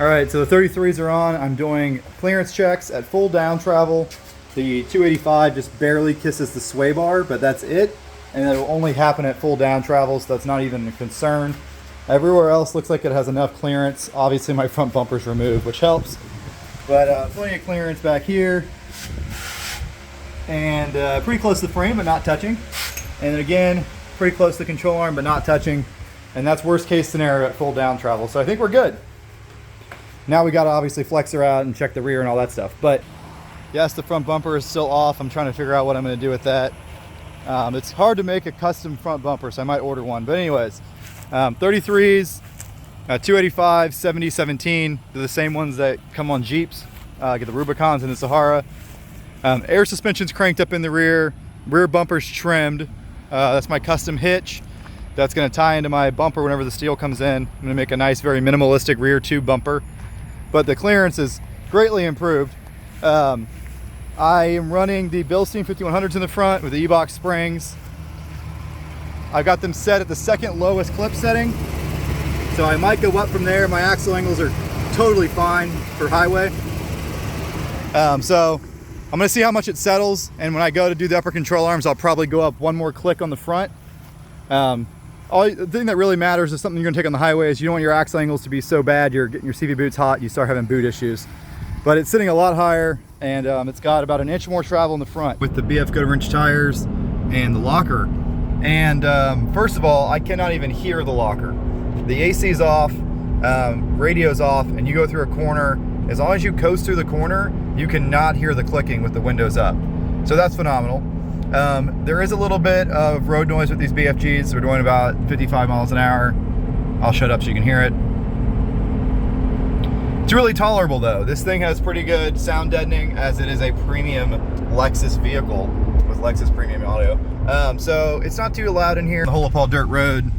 All right, so the 33s are on. I'm doing clearance checks at full down travel. The 285 just barely kisses the sway bar, but that's it. And it will only happen at full down travel, so that's not even a concern. Everywhere else looks like it has enough clearance. Obviously my front bumper's removed, which helps. But plenty of clearance back here. And pretty close to the frame, but not touching. And then again, pretty close to the control arm, but not touching. And that's worst case scenario at full down travel. So I think we're good. Now we gotta obviously flex her out and check the rear and all that stuff. But yes, the front bumper is still off. I'm trying to figure out what I'm gonna do with that. It's hard to make a custom front bumper, so I might order one. But anyways, 33s, 285, 70, 17. They're the same ones that come on Jeeps. Get the Rubicons and the Sahara. Air suspension's cranked up in the rear. Rear bumper's trimmed. That's my custom hitch. That's gonna tie into my bumper whenever the steel comes in. I'm gonna make a nice, very minimalistic rear tube bumper. But the clearance is greatly improved. I am running the Bilstein 5100s in the front with the Eibach springs. I've got them set at the second lowest clip setting. So I might go up from there. My axle angles are totally fine for highway. So I'm gonna see how much it settles. And when I go to do the upper control arms, I'll probably go up one more click on the front. The thing that really matters is something you're gonna take on the highway is you don't want your axle angles to be so bad you're getting your CV boots hot, you start having boot issues. But it's sitting a lot higher, and it's got about an inch more travel in the front with the BF Goodwrench tires and the locker. And first of all, I cannot even hear the locker. The AC's off, radio's off, and you go through a corner. As long as you coast through the corner, you cannot hear the clicking with the windows up. So that's phenomenal. There is a little bit of road noise with these BFGs. We're doing about 55 miles an hour. I'll shut up so you can hear it. It's really tolerable though. This thing has pretty good sound deadening as it is a premium Lexus vehicle with Lexus premium audio. So it's not too loud in here. The Holy Paul dirt road,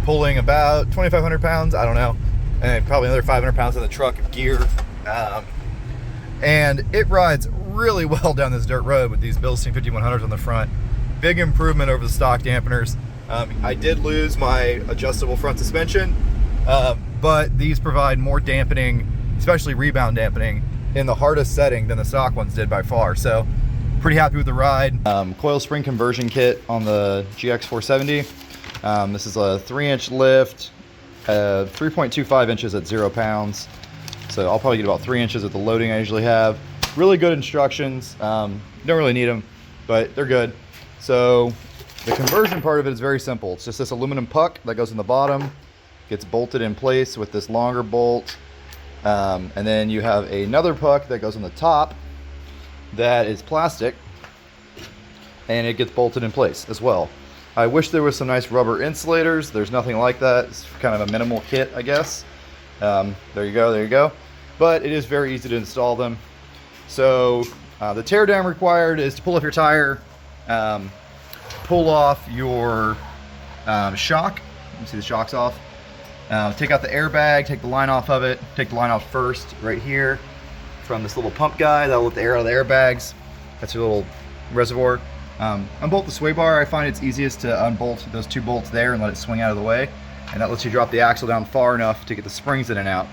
pulling about 2,500 pounds, I don't know. And probably another 500 pounds in the truck of gear. And it rides really well down this dirt road with these Bilstein 5100s on the front. Big improvement over the stock dampeners. I did lose my adjustable front suspension, but these provide more dampening, especially rebound dampening, in the hardest setting than the stock ones did by far. So pretty happy with the ride. Coil spring conversion kit on the GX 470. This is a 3-inch lift, 3.25 inches at 0 pounds. So I'll probably get about 3 inches at the loading I usually have. Really good instructions. Don't really need them, but they're good. So the conversion part of it is very simple. It's just this aluminum puck that goes in the bottom, gets bolted in place with this longer bolt. And then you have another puck that goes on the top that is plastic, and it gets bolted in place as well. I wish there was some nice rubber insulators. There's nothing like that. It's kind of a minimal kit, I guess. There you go, there you go. But it is very easy to install them. So the teardown required is to pull off your tire, pull off your shock. You can see the shock's off. Take out the airbag, take the line off of it. Take the line off first right here from this little pump guy that'll let the air out of the airbags. That's your little reservoir. Unbolt the sway bar. I find it's easiest to unbolt those 2 bolts there and let it swing out of the way. And that lets you drop the axle down far enough to get the springs in and out.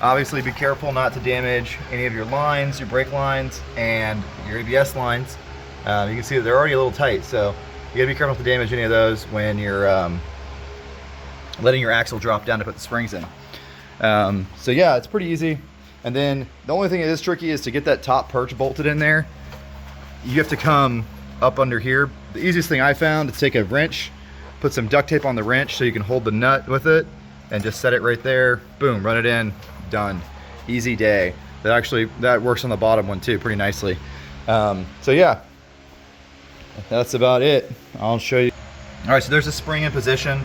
Obviously be careful not to damage any of your lines, your brake lines, and your ABS lines. You can see that they're already a little tight, so you gotta be careful not to damage any of those when you're letting your axle drop down to put the springs in. So yeah, it's pretty easy. And then the only thing that is tricky is to get that top perch bolted in there. You have to come up under here. The easiest thing I found is take a wrench, put some duct tape on the wrench so you can hold the nut with it, and just set it right there. Boom, run it in, done. Easy day. That works on the bottom one too pretty nicely. So yeah, that's about it. I'll show you. All right, so there's a spring in position.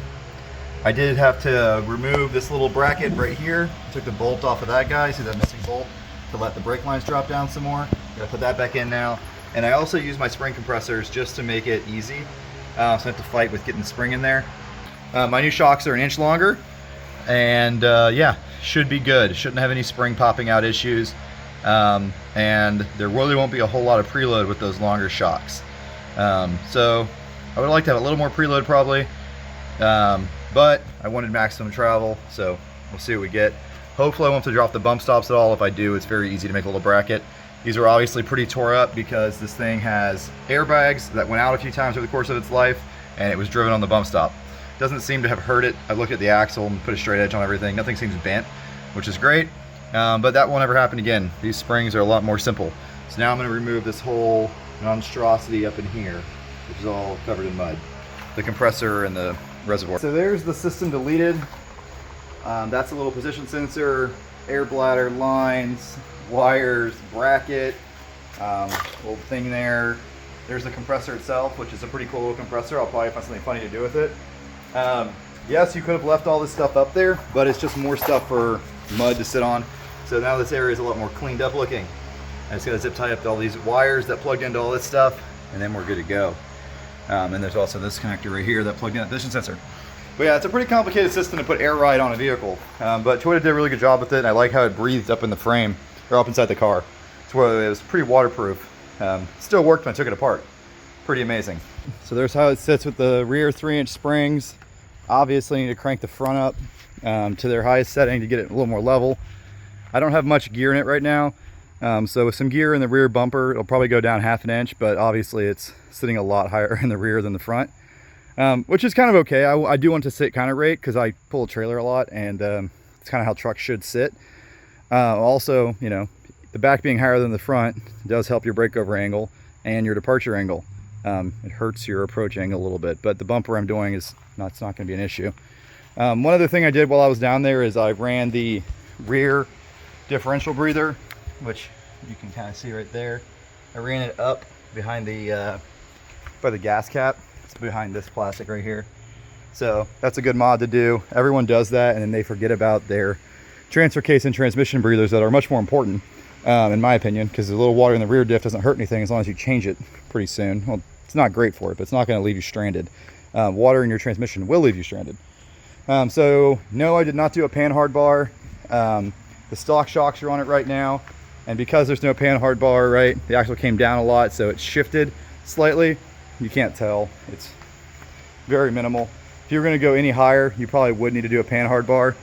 I did have to remove this little bracket right here. Took the bolt off of that guy. See that missing bolt? To let the brake lines drop down some more. Gotta put that back in now. And I also use my spring compressors just to make it easy. So I have to fight with getting the spring in there. My new shocks are 1 inch longer, and yeah, should be good. Shouldn't have any spring popping out issues. And there really won't be a whole lot of preload with those longer shocks. So I would like to have a little more preload probably, but I wanted maximum travel, so we'll see what we get. Hopefully I won't have to drop the bump stops at all. If I do, it's very easy to make a little bracket. These are obviously pretty tore up because this thing has airbags that went out a few times over the course of its life, and it was driven on the bump stop. Doesn't seem to have hurt it. I looked at the axle and put a straight edge on everything. Nothing seems bent, which is great, but that won't ever happen again. These springs are a lot more simple. So now I'm going to remove this whole monstrosity up in here, which is all covered in mud. The compressor and the reservoir. So there's the system deleted. That's a little position sensor, air bladder, lines, wires, bracket, little thing there. There's the compressor itself, which is a pretty cool little compressor. I'll probably find something funny to do with it. Yes, you could have left all this stuff up there, but it's just more stuff for mud to sit on. So now this area is a lot more cleaned up looking. I just got to zip tie up all these wires that plugged into all this stuff, and then we're good to go. And there's also this connector right here that plugged in a position sensor. But yeah, it's a pretty complicated system to put air ride on a vehicle. But Toyota did a really good job with it, and I like how it breathed up in the frame, or up inside the car. It was pretty waterproof. Still worked when I took it apart. Pretty amazing. So there's how it sits with the rear 3-inch springs. Obviously, you need to crank the front up to their highest setting to get it a little more level. I don't have much gear in it right now. So with some gear in the rear bumper, it'll probably go down 1/2 inch, but obviously it's sitting a lot higher in the rear than the front. Which is kind of okay. I do want to sit kind of right because I pull a trailer a lot, and it's kind of how trucks should sit. Also, you know, the back being higher than the front does help your breakover angle and your departure angle. It hurts your approach angle a little bit, but the bumper I'm doing is it's not going to be an issue. One other thing I did while I was down there is I ran the rear differential breather, which you can kind of see right there. I ran it up behind the by the gas cap. It's behind this plastic right here. So that's a good mod to do. Everyone does that, and then they forget about their transfer case and transmission breathers that are much more important, in my opinion, because a little water in the rear diff doesn't hurt anything as long as you change it pretty soon. Well, it's not great for it, but it's not going to leave you stranded. Water in your transmission will leave you stranded. So no, I did not do a Panhard bar. The stock shocks are on it right now, and because there's no Panhard bar, right, the axle came down a lot, so it's shifted slightly. You can't tell, it's very minimal. If you were going to go any higher, you probably would need to do a Panhard bar.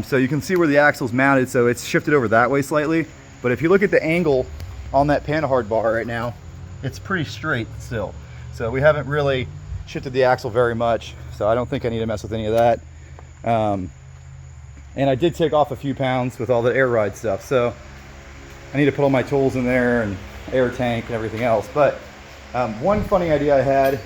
So you can see where the axle's mounted, so it's shifted over that way slightly. But if you look at the angle on that Panhard bar right now, it's pretty straight still. So we haven't really shifted the axle very much, so I don't think I need to mess with any of that. And I did take off a few pounds with all the air ride stuff, so I need to put all my tools in there and air tank and everything else. But one funny idea I had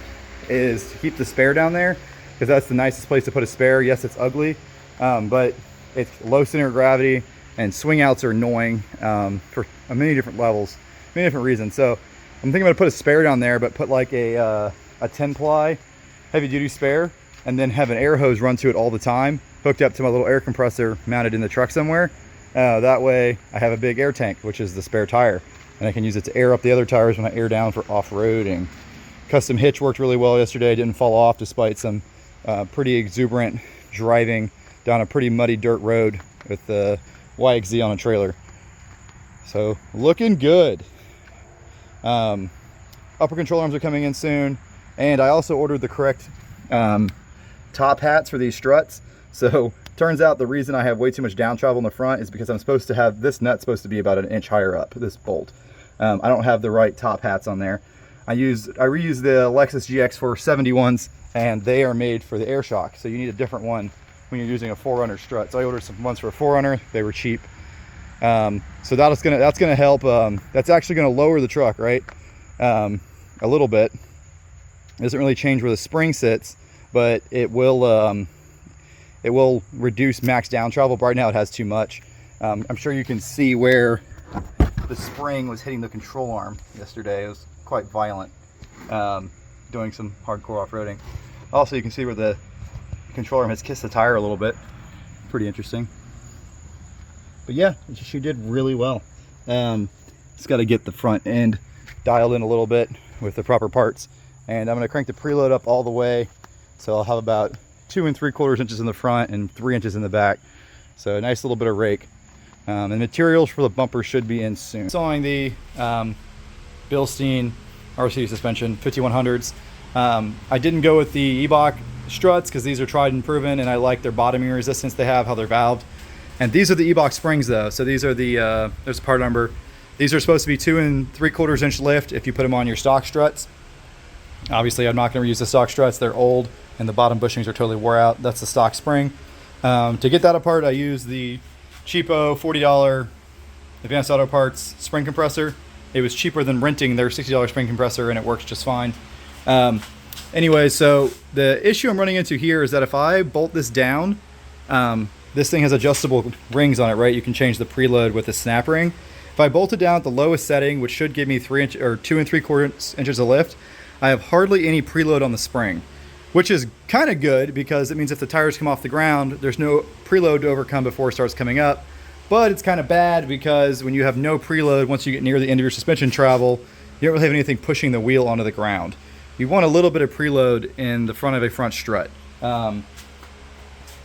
is to keep the spare down there, because that's the nicest place to put a spare. Yes, it's ugly, but it's low center of gravity, and swing outs are annoying for many different levels, many different reasons. So I'm thinking I'm gonna put a spare down there, but put like a 10-ply heavy duty spare, and then have an air hose run to it all the time, hooked up to my little air compressor mounted in the truck somewhere. That way I have a big air tank, which is the spare tire, and I can use it to air up the other tires when I air down for off-roading. Custom hitch worked really well yesterday. Didn't fall off despite some pretty exuberant driving down a pretty muddy dirt road with the YXZ on a trailer. So looking good. Upper control arms are coming in soon, and I also ordered the correct top hats for these struts. So turns out the reason I have way too much down travel in the front is because I'm supposed to have this nut supposed to be about 1 inch higher up, this bolt. I don't have the right top hats on there. I reused the Lexus GX470 ones, and they are made for the air shock, so you need a different one when you're using a 4Runner strut. So I ordered some ones for a 4Runner. They were cheap, so that's gonna help. That's actually gonna lower the truck, right, a little bit. It doesn't really change where the spring sits, but it will reduce max down travel. But right now it has too much. I'm sure you can see where the spring was hitting the control arm yesterday. It was quite violent, doing some hardcore off-roading. Also, you can see where the control arm has kissed the tire a little bit. Pretty interesting. But yeah, she did really well. Just got to get the front end dialed in a little bit with the proper parts, and I'm going to crank the preload up all the way, so I'll have about 2 3/4 inches in the front and 3 inches in the back. So a nice little bit of rake. And materials for the bumper should be in soon. Sawing the Bilstein RC suspension 5100s. I didn't go with the Eibach struts because these are tried and proven, and I like their bottoming resistance they have, how they're valved. And these are the Eibach springs though. So these are the, there's a part number. These are supposed to be 2 3/4 inch lift if you put them on your stock struts. Obviously, I'm not going to reuse the stock struts. They're old and the bottom bushings are totally wore out. That's the stock spring. To get that apart, I use the cheapo $40 Advanced Auto Parts spring compressor. It was cheaper than renting their $60 spring compressor, and it works just fine. Anyway, so the issue I'm running into here is that if I bolt this down, this thing has adjustable rings on it, right? You can change the preload with the snap ring. If I bolt it down at the lowest setting, which should give me 2 3/4 inches of lift, I have hardly any preload on the spring, which is kind of good because it means if the tires come off the ground, there's no preload to overcome before it starts coming up. But it's kind of bad because when you have no preload, once you get near the end of your suspension travel, you don't really have anything pushing the wheel onto the ground. You want a little bit of preload in the front of a front strut.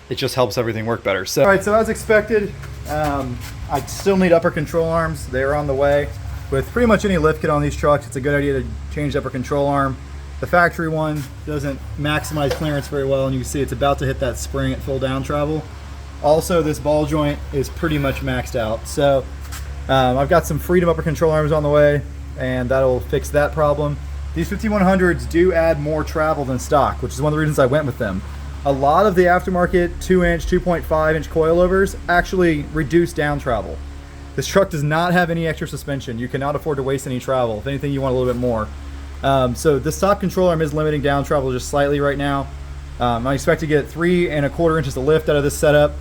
It just helps everything work better. So, all right, so as expected, I still need upper control arms. They're on the way. With pretty much any lift kit on these trucks, it's a good idea to change the upper control arm. The factory one doesn't maximize clearance very well, and you can see it's about to hit that spring at full down travel. Also, this ball joint is pretty much maxed out. So I've got some Freedom upper control arms on the way, and that'll fix that problem. These 5100s do add more travel than stock, which is one of the reasons I went with them. A lot of the aftermarket 2-inch, 2.5-inch coilovers actually reduce down travel. This truck does not have any extra suspension. You cannot afford to waste any travel. If anything, you want a little bit more. So this top control arm is limiting down travel just slightly right now. I expect to get 3 1/4 inches of lift out of this setup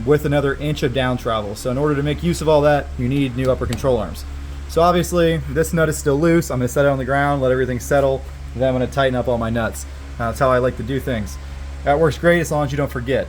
with another inch of down travel. So in order to make use of all that, you need new upper control arms. So obviously, this nut is still loose. I'm going to set it on the ground, let everything settle, and then I'm going to tighten up all my nuts. That's how I like to do things. That works great as long as you don't forget.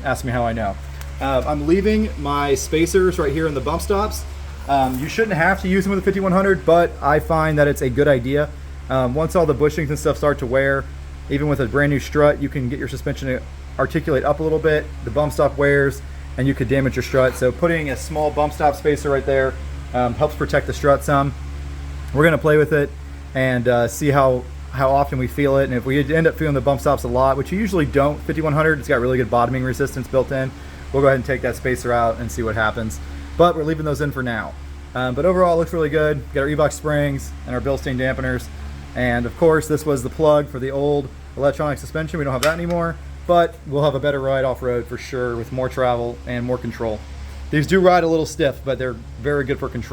Ask me how I know. I'm leaving my spacers right here in the bump stops. You shouldn't have to use them with a 5100, but I find that it's a good idea. Once all the bushings and stuff start to wear, even with a brand new strut, you can get your suspension to articulate up a little bit. The bump stop wears, and you could damage your strut. So putting a small bump stop spacer right there helps protect the strut some. We're gonna play with it and see how often we feel it. And if we end up feeling the bump stops a lot, which you usually don't, 5100, it's got really good bottoming resistance built in. We'll go ahead and take that spacer out and see what happens. But we're leaving those in for now. But overall, it looks really good. Got our Eibach springs and our Bilstein dampeners. And of course, this was the plug for the old electronic suspension. We don't have that anymore, but we'll have a better ride off-road for sure with more travel and more control. These do ride a little stiff, but they're very good for control.